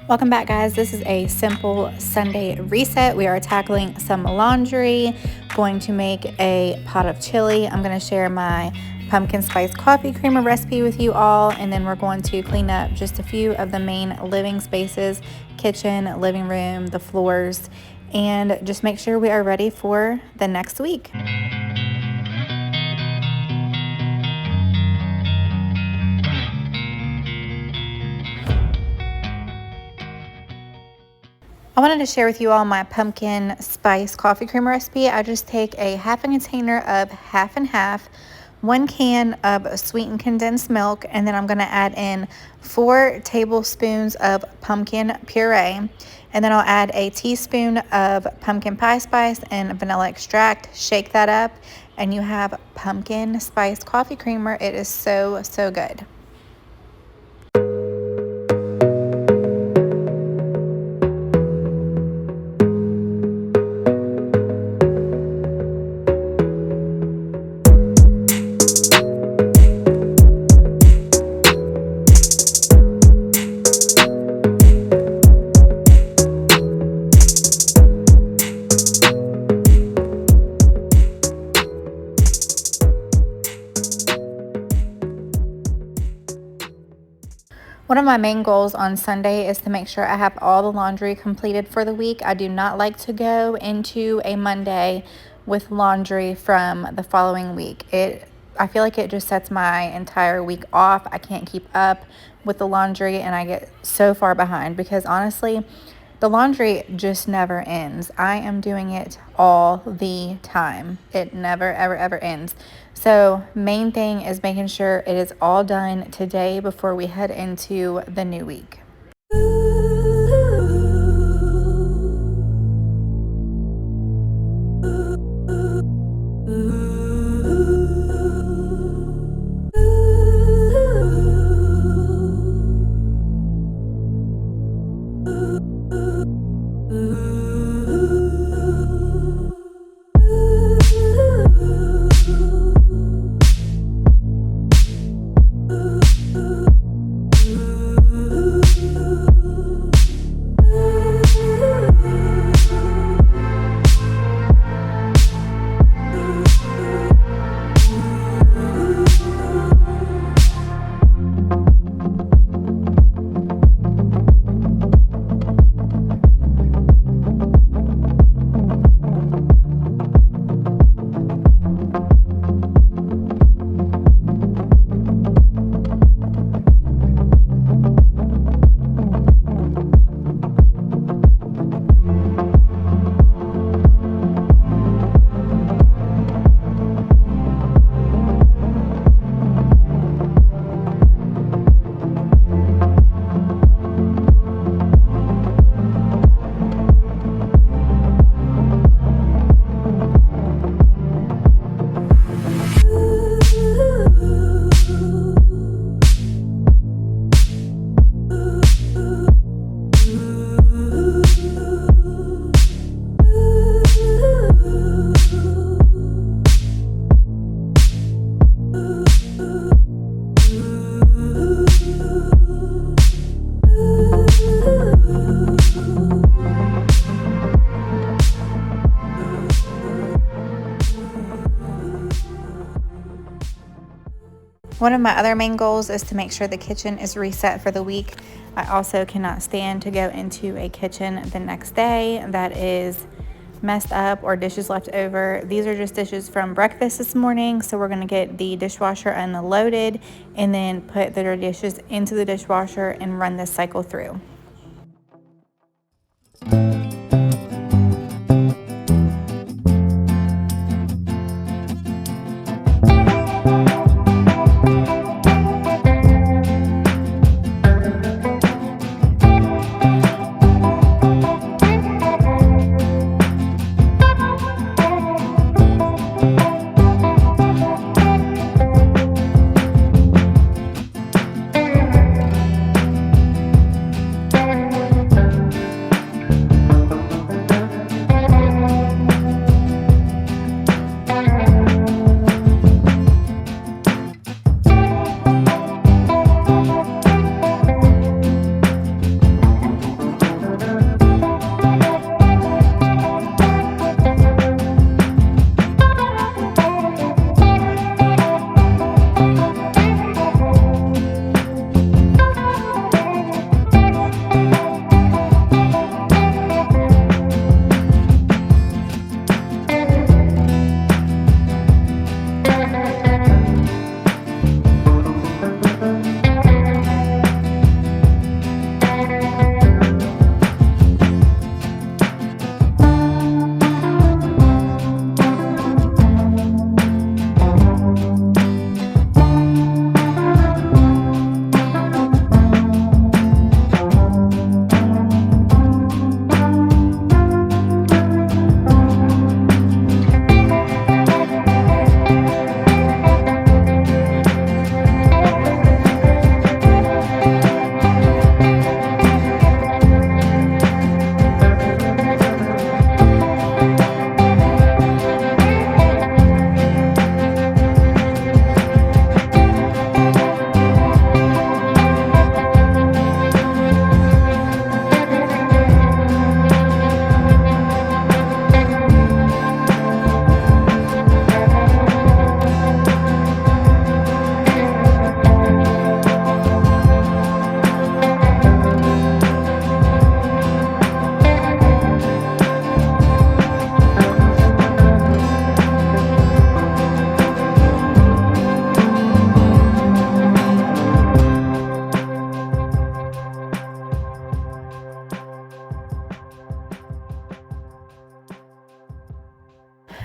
Welcome back, guys. This is a simple Sunday reset. We are tackling some laundry, going to make a pot of chili. I'm going to share my pumpkin spice coffee creamer recipe with you all, and then we're going to clean up just a few of the main living spaces, kitchen, living room, the floors, and just make sure we are ready for the next week. I wanted to share with you all my pumpkin spice coffee creamer recipe. I just take a half a container of half and half, 1 can of sweetened condensed milk, and then I'm going to add in 4 tablespoons of pumpkin puree, and then I'll add a teaspoon of pumpkin pie spice and vanilla extract. Shake that up, and you have pumpkin spice coffee creamer. It is so good. One of my main goals on Sunday is to make sure I have all the laundry completed for the week. I do not like to go into a Monday with laundry from the following week. I feel like it just sets my entire week off. I can't keep up with the laundry and I get so far behind because honestly, the laundry just never ends. I am doing it all the time. It never, ever ends. So main thing is making sure it is all done today before we head into the new week. One of my other main goals is to make sure the kitchen is reset for the week. I also cannot stand to go into a kitchen the next day that is messed up or dishes left over. These are just dishes from breakfast this morning, so we're going to get the dishwasher unloaded and then put the dirty dishes into the dishwasher and run this cycle through.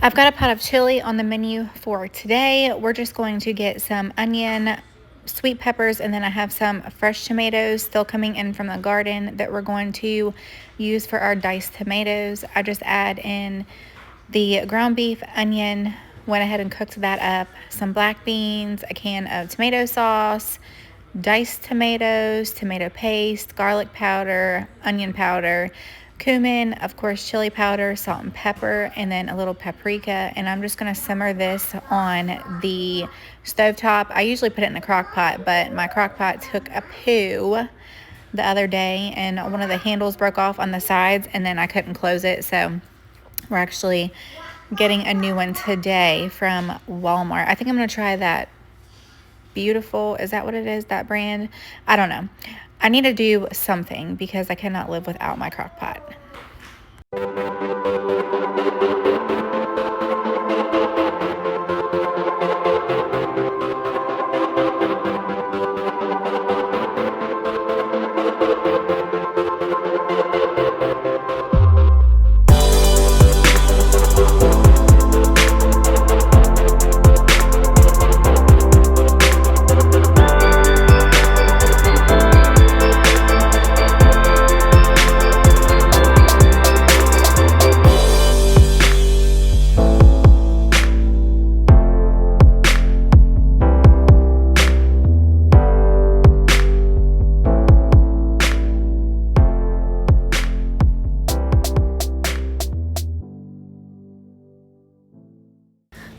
I've got a pot of chili on the menu for today. We're just going to get some onion, sweet peppers, and then I have some fresh tomatoes still coming in from the garden that we're going to use for our diced tomatoes. I just add in the ground beef, onion, went ahead and cooked that up, some black beans, a can of tomato sauce, diced tomatoes, tomato paste, garlic powder, onion powder, cumin, of course chili powder, salt and pepper, and then a little paprika. And I'm just going to simmer this on the stovetop. I usually put it in the crock pot, but my crock pot took a poo the other day and one of the handles broke off on the sides and then I couldn't close it, so we're actually getting a new one today from Walmart. I think I'm going to try that Beautiful, is that what it is, that brand? I don't know. I need to do something because I cannot live without my crock pot.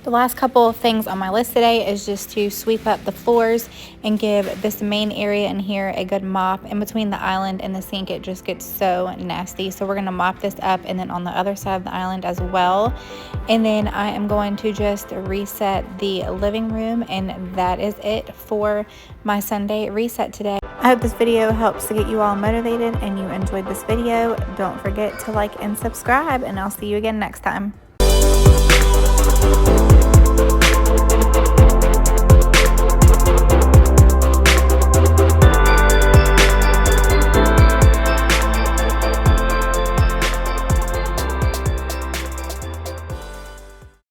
The last couple of things on my list today is just to sweep up the floors and give this main area in here a good mop. In between the island and the sink, it just gets so nasty. So we're going to mop this up, and then on the other side of the island as well. And then I am going to just reset the living room, and that is it for my Sunday reset today. I hope this video helps to get you all motivated and you enjoyed this video. Don't forget to like and subscribe, and I'll see you again next time.